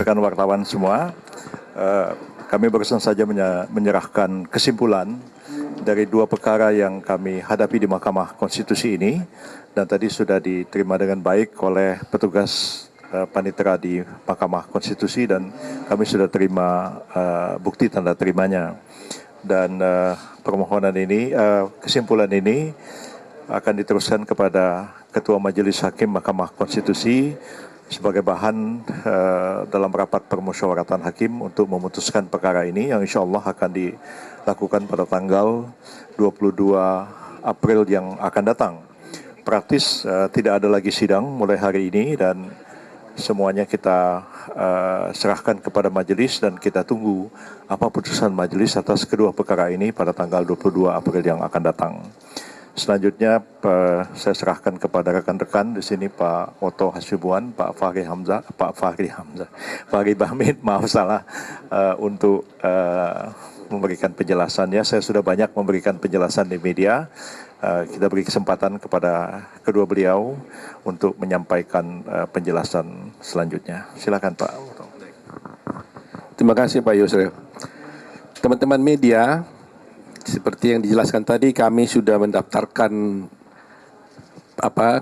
rekan wartawan semua, kami barusan saja menyerahkan kesimpulan dari dua perkara yang kami hadapi di Mahkamah Konstitusi ini, dan tadi sudah diterima dengan baik oleh petugas panitera di Mahkamah Konstitusi, dan kami sudah terima bukti tanda terimanya. Dan permohonan ini, kesimpulan ini akan diteruskan kepada Ketua Majelis Hakim Mahkamah Konstitusi sebagai bahan dalam rapat permusyawaratan hakim untuk memutuskan perkara ini yang insya Allah akan dilakukan pada tanggal 22 April yang akan datang. Praktis tidak ada lagi sidang mulai hari ini, dan semuanya kita serahkan kepada majelis, dan kita tunggu apa putusan majelis atas kedua perkara ini pada tanggal 22 April yang akan datang. Selanjutnya saya serahkan kepada rekan-rekan di sini, Pak Oto Hasibuan, Pak Fahri Bahmid, maaf salah, untuk memberikan penjelasannya. Saya sudah banyak memberikan penjelasan di media. Kita beri kesempatan kepada kedua beliau untuk menyampaikan penjelasan selanjutnya. Silakan Pak Oto. Terima kasih Pak Yusril. Teman-teman media, seperti yang dijelaskan tadi, kami sudah mendaftarkan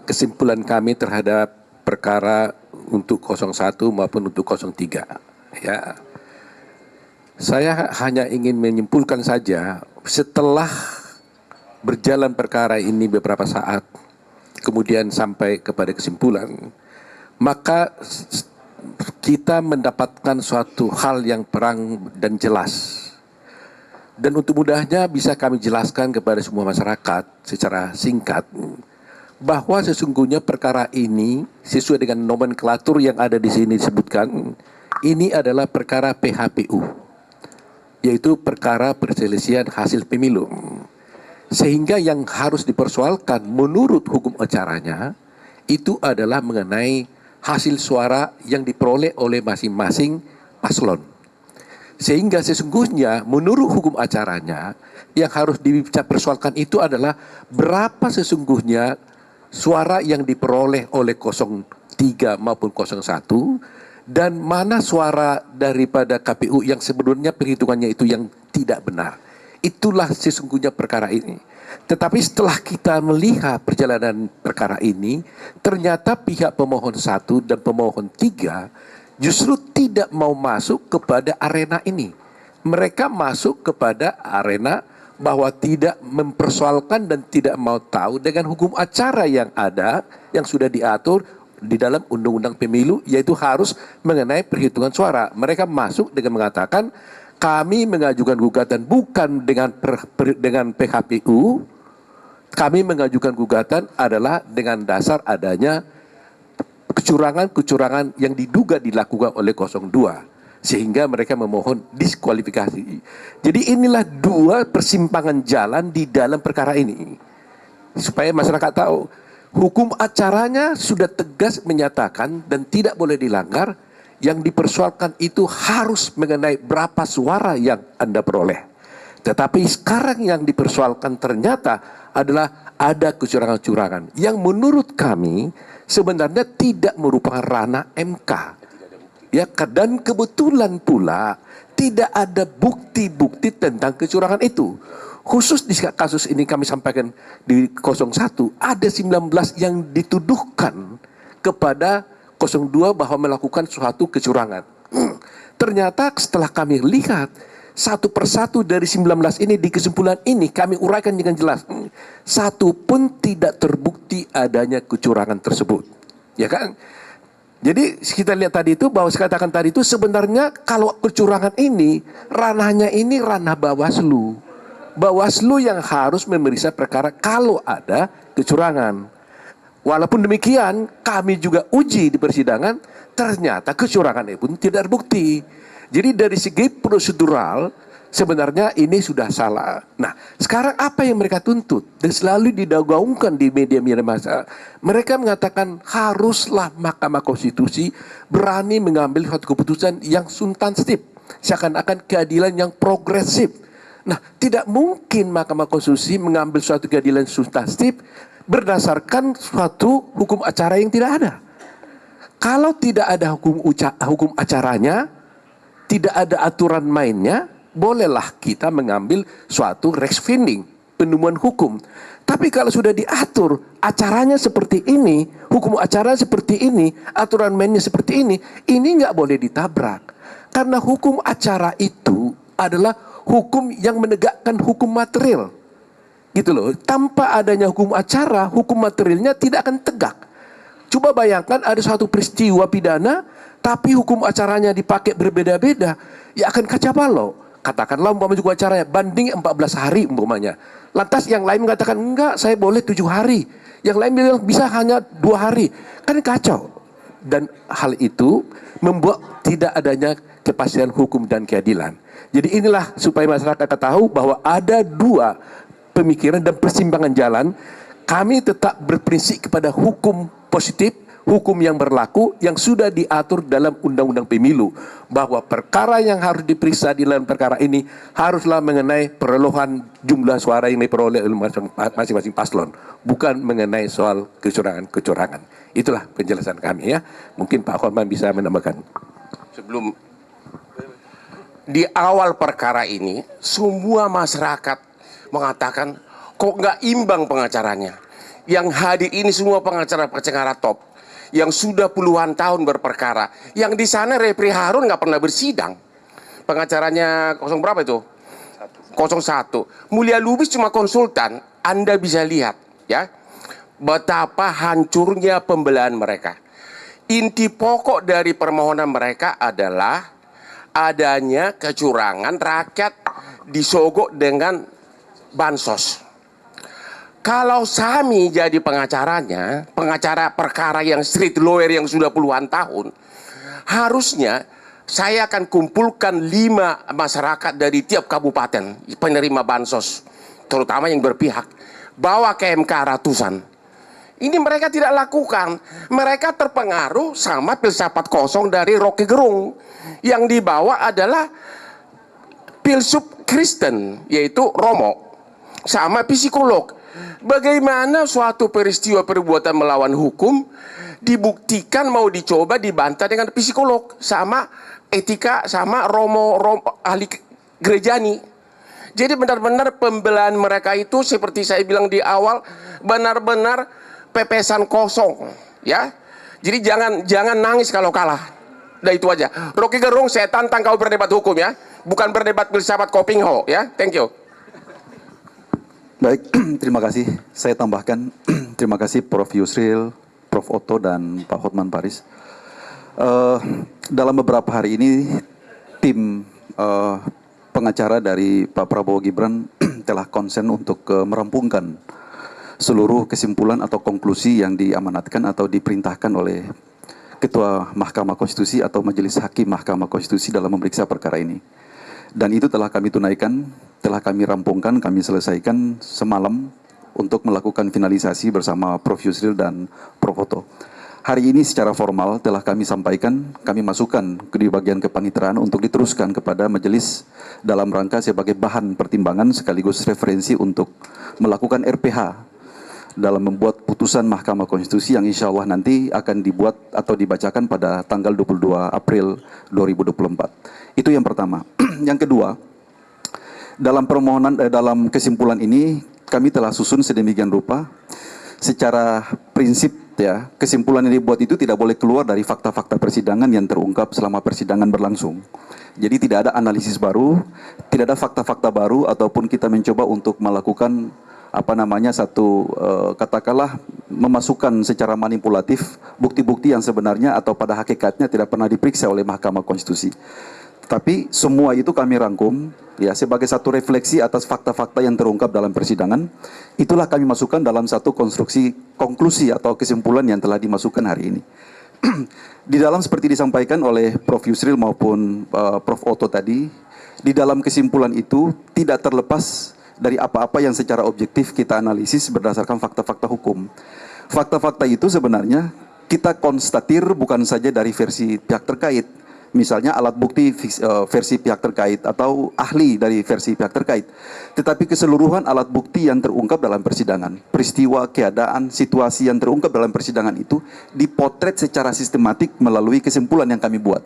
kesimpulan kami terhadap perkara untuk 01 maupun untuk 03. Ya. Saya hanya ingin menyimpulkan saja, setelah berjalan perkara ini beberapa saat, kemudian sampai kepada kesimpulan, maka kita mendapatkan suatu hal yang terang dan jelas. Dan untuk mudahnya bisa kami jelaskan kepada semua masyarakat secara singkat bahwa sesungguhnya perkara ini sesuai dengan nomenklatur yang ada di sini disebutkan, ini adalah perkara PHPU, yaitu perkara perselisihan hasil pemilu. Sehingga yang harus dipersoalkan menurut hukum acaranya itu adalah mengenai hasil suara yang diperoleh oleh masing-masing paslon. Sehingga sesungguhnya menurut hukum acaranya yang harus dipersoalkan itu adalah berapa sesungguhnya suara yang diperoleh oleh 03 maupun 01, dan mana suara daripada KPU yang sebenarnya perhitungannya itu yang tidak benar. Itulah sesungguhnya perkara ini. Tetapi setelah kita melihat perjalanan perkara ini, ternyata pihak pemohon 1 dan pemohon 3 justru tidak mau masuk kepada arena ini. Mereka masuk kepada arena bahwa tidak mempersoalkan dan tidak mau tahu dengan hukum acara yang ada, yang sudah diatur di dalam undang-undang pemilu, yaitu harus mengenai perhitungan suara. Mereka masuk dengan mengatakan, kami mengajukan gugatan bukan dengan PHPU, kami mengajukan gugatan adalah dengan dasar adanya kecurangan-kecurangan yang diduga dilakukan oleh 02, sehingga mereka memohon diskualifikasi. Jadi inilah dua persimpangan jalan di dalam perkara ini, supaya masyarakat tahu hukum acaranya sudah tegas menyatakan dan tidak boleh dilanggar. Yang dipersoalkan itu harus mengenai berapa suara yang Anda peroleh. Tetapi sekarang yang dipersoalkan ternyata adalah ada kecurangan-kecurangan yang menurut kami sebenarnya tidak merupakan ranah MK. Ya, dan kebetulan pula tidak ada bukti-bukti tentang kecurangan itu. Khusus di kasus ini kami sampaikan di 01 ada 19 yang dituduhkan kepada 02 bahwa melakukan suatu kecurangan. Ternyata setelah kami lihat satu persatu dari 19 ini di kesimpulan ini kami uraikan dengan jelas, satu pun tidak terbukti adanya kecurangan tersebut. Ya kan? Jadi kita lihat tadi itu, bahwa saya katakan tadi itu sebenarnya kalau kecurangan ini ranahnya ini ranah Bawaslu. Bawaslu yang harus memeriksa perkara kalau ada kecurangan. Walaupun demikian, kami juga uji di persidangan, ternyata kecurangan itu pun tidak terbukti. Jadi dari segi prosedural, sebenarnya ini sudah salah. Nah, sekarang apa yang mereka tuntut? Dan selalu digaungkan di media-media massa. Mereka mengatakan haruslah Mahkamah Konstitusi berani mengambil suatu keputusan yang substantif, seakan-akan keadilan yang progresif. Nah, tidak mungkin Mahkamah Konstitusi mengambil suatu keadilan substantif berdasarkan suatu hukum acara yang tidak ada. Kalau tidak ada hukum acaranya, tidak ada aturan mainnya, bolehlah kita mengambil suatu reksfinding, penemuan hukum. Tapi kalau sudah diatur, acaranya seperti ini, hukum acara seperti ini, aturan mainnya seperti ini nggak boleh ditabrak. Karena hukum acara itu adalah hukum yang menegakkan hukum material. Gitu loh, tanpa adanya hukum acara, hukum materialnya tidak akan tegak. Coba bayangkan ada suatu peristiwa pidana, tapi hukum acaranya dipakai berbeda-beda, ya akan kacau balau. Katakanlah umpamanya hukum acaranya banding 14 hari umpamanya. Lantas yang lain mengatakan enggak, saya boleh 7 hari. Yang lain bilang bisa hanya 2 hari. Kan kacau. Dan hal itu membuat tidak adanya kepastian hukum dan keadilan. Jadi inilah supaya masyarakat tahu bahwa ada dua pemikiran dan persimpangan jalan. Kami tetap berprinsip kepada hukum positif, hukum yang berlaku, yang sudah diatur dalam Undang-Undang Pemilu. Bahwa perkara yang harus diperiksa di dalam perkara ini haruslah mengenai perolehan jumlah suara yang diperoleh oleh masing-masing paslon. Bukan mengenai soal kecurangan-kecurangan. Itulah penjelasan kami ya. Mungkin Pak Hotman bisa menambahkan. Sebelum di awal perkara ini, semua masyarakat mengatakan kok nggak imbang pengacaranya. Yang hadir ini semua pengacara-pengacara top yang sudah puluhan tahun berperkara. Yang di sana Repri Harun nggak pernah bersidang. Pengacaranya 0 berapa itu? 01. Mulia Lubis cuma konsultan. Anda bisa lihat ya betapa hancurnya pembelaan mereka. Inti pokok dari permohonan mereka adalah adanya kecurangan, rakyat disogok dengan bansos. Kalau Sami jadi pengacaranya, pengacara perkara yang street lawyer yang sudah puluhan tahun, harusnya saya akan kumpulkan 5 masyarakat dari tiap kabupaten penerima bansos, terutama yang berpihak, bawa ke MK ratusan. Ini mereka tidak lakukan. Mereka terpengaruh sama filsafat kosong dari Rocky Gerung. Yang dibawa adalah filsuf Kristen, yaitu Romo, sama psikolog. Bagaimana suatu peristiwa perbuatan melawan hukum dibuktikan mau dicoba dibantah dengan psikolog sama etika sama Romo ahli gerejani. Jadi benar-benar pembelaan mereka itu seperti saya bilang di awal benar-benar pepesan kosong ya. Jadi jangan nangis kalau kalah. Udah itu aja. Rocky Gerung, saya tantang kau berdebat hukum ya, bukan berdebat filsafat Kopingho ya. Thank you. Baik, terima kasih. Saya tambahkan, terima kasih Prof. Yusril, Prof. Otto, dan Pak Hotman Paris. Dalam beberapa hari ini, tim pengacara dari Pak Prabowo Gibran telah konsen untuk merampungkan seluruh kesimpulan atau konklusi yang diamanatkan atau diperintahkan oleh Ketua Mahkamah Konstitusi atau Majelis Hakim Mahkamah Konstitusi dalam memeriksa perkara ini. Dan itu telah kami tunaikan, telah kami rampungkan, kami selesaikan semalam untuk melakukan finalisasi bersama Prof. Yusril dan Prof. Otto. Hari ini secara formal telah kami sampaikan, kami masukkan di bagian kepaniteraan untuk diteruskan kepada majelis dalam rangka sebagai bahan pertimbangan sekaligus referensi untuk melakukan RPH dalam membuat putusan Mahkamah Konstitusi yang insya Allah nanti akan dibuat atau dibacakan pada tanggal 22 April 2024. Itu yang pertama. Yang kedua, dalam permohonan dalam kesimpulan ini kami telah susun sedemikian rupa secara prinsip ya, kesimpulan yang dibuat itu tidak boleh keluar dari fakta-fakta persidangan yang terungkap selama persidangan berlangsung. Jadi tidak ada analisis baru, tidak ada fakta-fakta baru ataupun kita mencoba untuk melakukan satu katakanlah memasukkan secara manipulatif bukti-bukti yang sebenarnya atau pada hakikatnya tidak pernah diperiksa oleh Mahkamah Konstitusi. Tapi semua itu kami rangkum ya sebagai satu refleksi atas fakta-fakta yang terungkap dalam persidangan. Itulah kami masukkan dalam satu konklusi atau kesimpulan yang telah dimasukkan hari ini. Di dalam seperti disampaikan oleh Prof. Yusril maupun Prof. Otto tadi, di dalam kesimpulan itu tidak terlepas dari apa-apa yang secara objektif kita analisis berdasarkan fakta-fakta hukum. Fakta-fakta itu sebenarnya kita konstatir bukan saja dari versi pihak terkait. misalnya alat bukti versi pihak terkait atau ahli dari versi pihak terkait, tetapi keseluruhan alat bukti yang terungkap dalam persidangan, peristiwa, keadaan, situasi yang terungkap dalam persidangan itu dipotret secara sistematik melalui kesimpulan yang kami buat.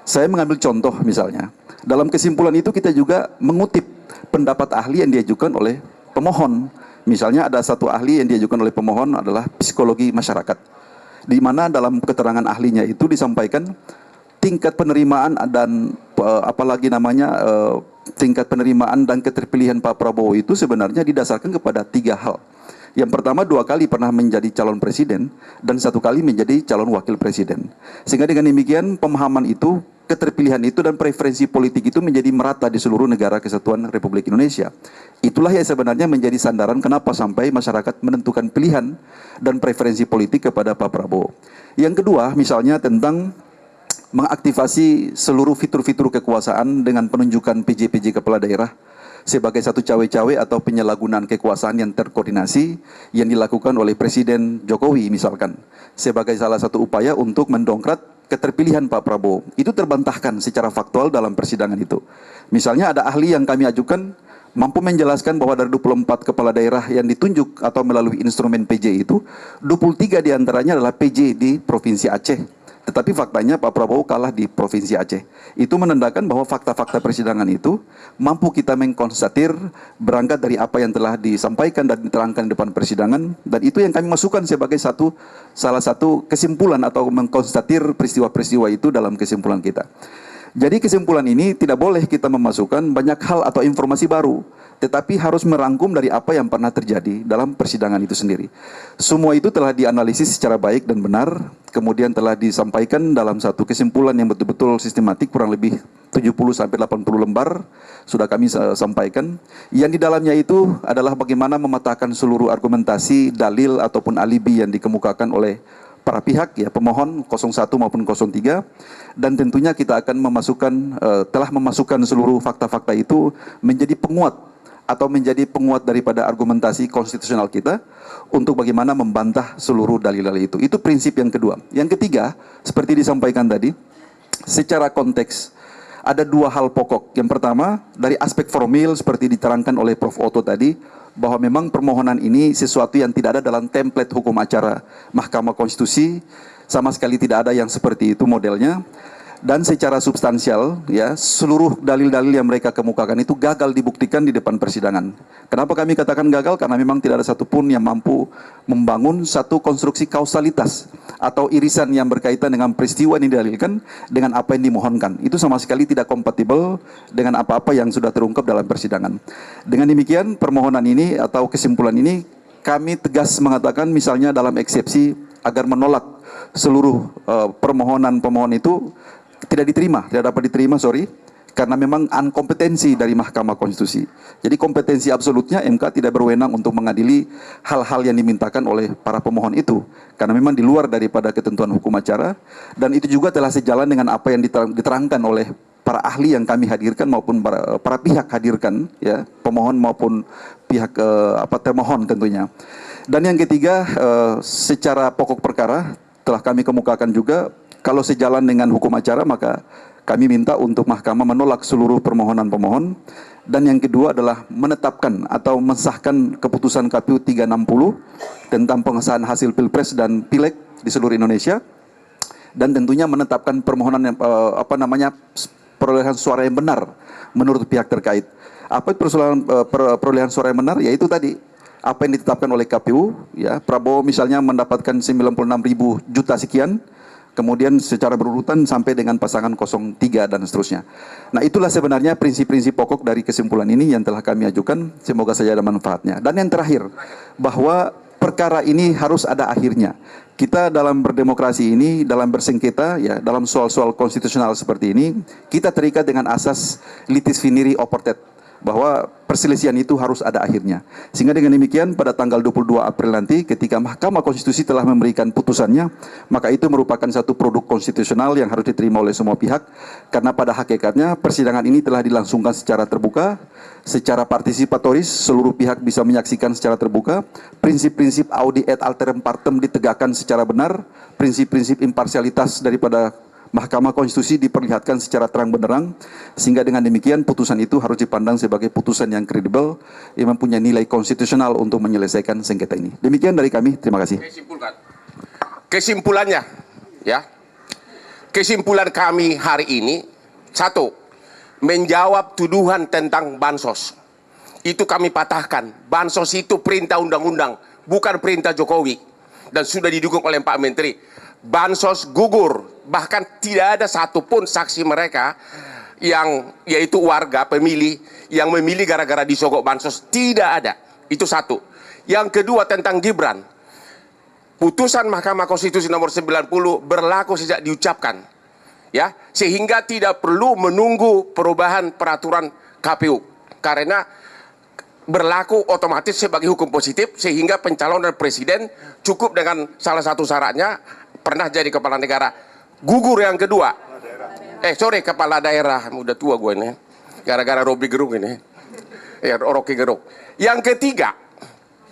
Saya mengambil contoh misalnya, dalam kesimpulan itu kita juga mengutip pendapat ahli yang diajukan oleh pemohon. Misalnya ada satu ahli yang diajukan oleh pemohon adalah psikologi masyarakat, di mana dalam keterangan ahlinya itu disampaikan tingkat penerimaan dan tingkat penerimaan dan keterpilihan Pak Prabowo itu sebenarnya didasarkan kepada 3 hal. Yang pertama, 2 kali pernah menjadi calon presiden dan 1 kali menjadi calon wakil presiden. Sehingga dengan demikian pemahaman itu, keterpilihan itu dan preferensi politik itu menjadi merata di seluruh negara kesatuan Republik Indonesia. Itulah yang sebenarnya menjadi sandaran kenapa sampai masyarakat menentukan pilihan dan preferensi politik kepada Pak Prabowo. Yang kedua, misalnya tentang mengaktifasi seluruh fitur-fitur kekuasaan dengan penunjukan PJ-PJ kepala daerah sebagai satu cawe-cawe atau penyalahgunaan kekuasaan yang terkoordinasi yang dilakukan oleh Presiden Jokowi misalkan sebagai salah satu upaya untuk mendongkrak keterpilihan Pak Prabowo. Itu terbantahkan secara faktual dalam persidangan itu. Misalnya ada ahli yang kami ajukan mampu menjelaskan bahwa dari 24 kepala daerah yang ditunjuk atau melalui instrumen PJ itu, 23 diantaranya adalah PJ di Provinsi Aceh. Tetapi faktanya Pak Prabowo kalah di Provinsi Aceh. Itu menandakan bahwa fakta-fakta persidangan itu mampu kita mengkonstatir berangkat dari apa yang telah disampaikan dan diterangkan di depan persidangan. Dan itu yang kami masukkan sebagai salah satu kesimpulan atau mengkonstatir peristiwa-peristiwa itu dalam kesimpulan kita. Jadi kesimpulan ini tidak boleh kita memasukkan banyak hal atau informasi baru, tetapi harus merangkum dari apa yang pernah terjadi dalam persidangan itu sendiri. Semua itu telah dianalisis secara baik dan benar, kemudian telah disampaikan dalam satu kesimpulan yang betul-betul sistematik, kurang lebih 70-80 lembar, sudah kami sampaikan. Yang di dalamnya itu adalah bagaimana mematahkan seluruh argumentasi, dalil, ataupun alibi yang dikemukakan oleh para pihak, ya pemohon 01 maupun 03, dan tentunya kita akan telah memasukkan seluruh fakta-fakta itu menjadi penguat atau menjadi penguat daripada argumentasi konstitusional kita untuk bagaimana membantah seluruh dalil-dalil itu. Itu prinsip yang kedua. Yang ketiga, seperti disampaikan tadi, secara konteks ada 2 hal pokok. Yang pertama, dari aspek formil seperti diterangkan oleh Prof. Otto tadi, bahwa memang permohonan ini sesuatu yang tidak ada dalam template hukum acara Mahkamah Konstitusi, sama sekali tidak ada yang seperti itu modelnya. Dan secara substansial, ya, seluruh dalil-dalil yang mereka kemukakan itu gagal dibuktikan di depan persidangan. Kenapa kami katakan gagal? Karena memang tidak ada satupun yang mampu membangun satu konstruksi kausalitas atau irisan yang berkaitan dengan peristiwa yang didalilkan dengan apa yang dimohonkan. Itu sama sekali tidak kompatibel dengan apa-apa yang sudah terungkap dalam persidangan. Dengan demikian, permohonan ini atau kesimpulan ini kami tegas mengatakan misalnya dalam eksepsi agar menolak seluruh permohonan pemohon itu tidak dapat diterima, karena memang inkompetensi dari Mahkamah Konstitusi. Jadi kompetensi absolutnya MK tidak berwenang untuk mengadili hal-hal yang dimintakan oleh para pemohon itu, karena memang di luar daripada ketentuan hukum acara, dan itu juga telah sejalan dengan apa yang diterangkan oleh para ahli yang kami hadirkan maupun para pihak hadirkan, ya, pemohon maupun pihak termohon tentunya. Dan yang ketiga, secara pokok perkara telah kami kemukakan juga, kalau sejalan dengan hukum acara maka kami minta untuk mahkamah menolak seluruh permohonan pemohon. Dan yang kedua adalah menetapkan atau mensahkan keputusan KPU 360 tentang pengesahan hasil Pilpres dan Pileg di seluruh Indonesia. Dan tentunya menetapkan permohonan yang, perolehan suara yang benar menurut pihak terkait. Apa perolehan suara yang benar? Yaitu tadi apa yang ditetapkan oleh KPU, ya, Prabowo misalnya mendapatkan 96.000 juta sekian, kemudian secara berurutan sampai dengan pasangan 03 dan seterusnya. Nah, itulah sebenarnya prinsip-prinsip pokok dari kesimpulan ini yang telah kami ajukan, semoga saja ada manfaatnya. Dan yang terakhir, bahwa perkara ini harus ada akhirnya. Kita dalam berdemokrasi ini, dalam bersengketa, ya, dalam soal-soal konstitusional seperti ini, kita terikat dengan asas litis finiri oportet, bahwa perselisihan itu harus ada akhirnya. Sehingga dengan demikian pada tanggal 22 April nanti ketika Mahkamah Konstitusi telah memberikan putusannya, maka itu merupakan satu produk konstitusional yang harus diterima oleh semua pihak, karena pada hakikatnya persidangan ini telah dilangsungkan secara terbuka, secara partisipatoris, seluruh pihak bisa menyaksikan secara terbuka, prinsip-prinsip audi et alteram partem ditegakkan secara benar, prinsip-prinsip imparsialitas daripada Mahkamah Konstitusi diperlihatkan secara terang benderang, sehingga dengan demikian putusan itu harus dipandang sebagai putusan yang kredibel, yang mempunyai nilai konstitusional untuk menyelesaikan sengketa ini. Demikian dari kami, terima kasih. Kesimpulannya, ya. Kesimpulan kami hari ini, satu, menjawab tuduhan tentang bansos. Itu kami patahkan. Bansos itu perintah undang-undang, bukan perintah Jokowi. Dan sudah didukung oleh Pak Menteri. Bansos gugur. Bahkan tidak ada satupun saksi mereka yang yaitu warga pemilih yang memilih gara-gara disogok bansos. Tidak ada. Itu satu. Yang kedua tentang Gibran. Putusan Mahkamah Konstitusi nomor 90 berlaku sejak diucapkan. Ya, sehingga tidak perlu menunggu perubahan peraturan KPU. Karena berlaku otomatis sebagai hukum positif, sehingga pencalonan presiden cukup dengan salah satu syaratnya pernah jadi kepala negara. Gugur yang kedua. Kepala daerah. Udah tua gue ini. Gara-gara Robi Gerung ini. Rocky Gerung. Yang ketiga,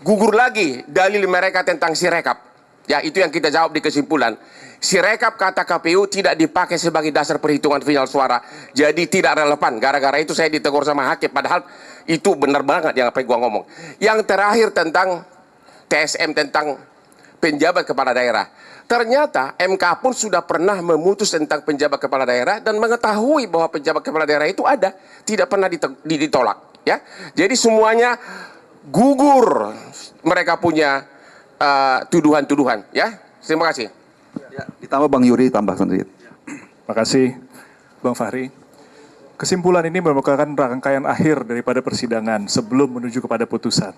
gugur lagi dalil mereka tentang Sirekap. Ya, itu yang kita jawab di kesimpulan. Sirekap kata KPU tidak dipakai sebagai dasar perhitungan final suara. Jadi tidak relevan. Gara-gara itu saya ditegur sama hakim. Padahal itu benar banget yang apa yang gua ngomong. Yang terakhir tentang TSM, tentang penjabat kepala daerah. Ternyata MK pun sudah pernah memutus tentang penjabat kepala daerah dan mengetahui bahwa penjabat kepala daerah itu ada. Tidak pernah ditolak. Ya. Jadi semuanya gugur. Mereka punya tuduhan-tuduhan. Ya. Terima kasih. Ya, ditambah Bang Yuri, tambah sendiri. Terima kasih, Bang Fahri. Kesimpulan ini merupakan rangkaian akhir daripada persidangan sebelum menuju kepada putusan.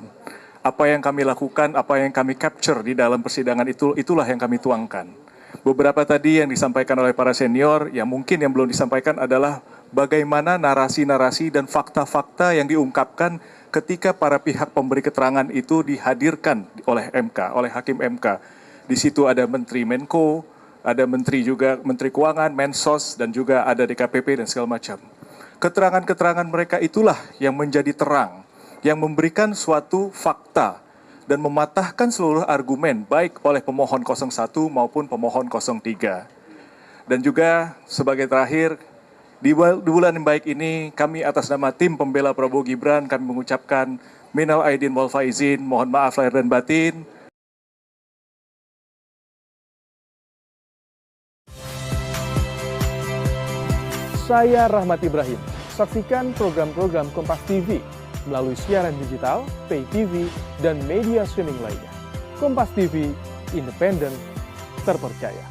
Apa yang kami lakukan, apa yang kami capture di dalam persidangan itulah yang kami tuangkan. Beberapa tadi yang disampaikan oleh para senior, yang mungkin yang belum disampaikan adalah bagaimana narasi-narasi dan fakta-fakta yang diungkapkan ketika para pihak pemberi keterangan itu dihadirkan oleh MK, oleh Hakim MK. Di situ ada Menteri Menko, ada Menteri juga, Menteri Keuangan, Mensos, dan juga ada DKPP dan segala macam. Keterangan-keterangan mereka itulah yang menjadi terang, yang memberikan suatu fakta dan mematahkan seluruh argumen baik oleh pemohon 01 maupun pemohon 03. Dan juga sebagai terakhir, di bulan yang baik ini kami atas nama tim pembela Prabowo Gibran kami mengucapkan minal aidin wal faizin, mohon maaf lahir dan batin. Saya Rahmat Ibrahim. Saksikan program-program Kompas TV melalui siaran digital, pay TV, dan media streaming lainnya. Kompas TV, independen, terpercaya.